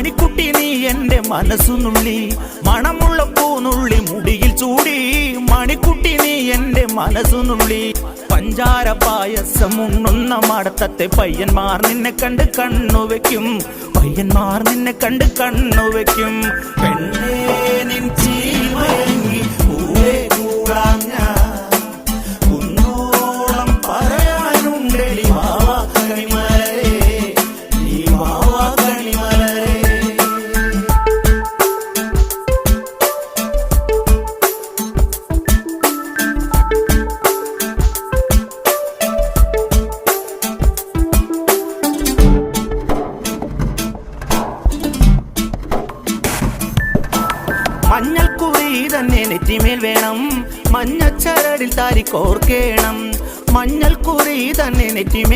മണിക്കുട്ടി നീ എൻ്റെ മനസ്സുനുള്ളി, മണമുള്ള പൂനുള്ളി മുടിയിൽ ചൂടി. മണിക്കുട്ടി നീ എൻ്റെ മനസ്സുനുള്ളി. പഞ്ചാര പായസം ഉണ്ണുന്ന മടത്തത്തെ പയ്യന്മാർ നിന്നെ കണ്ട് കണ്ണുവെക്കും, പയ്യന്മാർ നിന്നെ കണ്ട് കണ്ണുവെക്കും. പെണ്ണേ നിൻ ചീമയങ്ങി പൂവേ കൂടാൻ ഞാൻ, കുന്നോളം പറയാനുണ്ടെടി വാവാ കണിമലരേ, നീ വാവാ കണിമലരേ. മഞ്ഞൾക്കുറി തന്നെ നെറ്റിമേൽ വേണം, മഞ്ഞച്ചരടിൽ താരി കോർക്കേണം. മഞ്ഞൾക്കുറി തന്നെ നെറ്റിമേൽ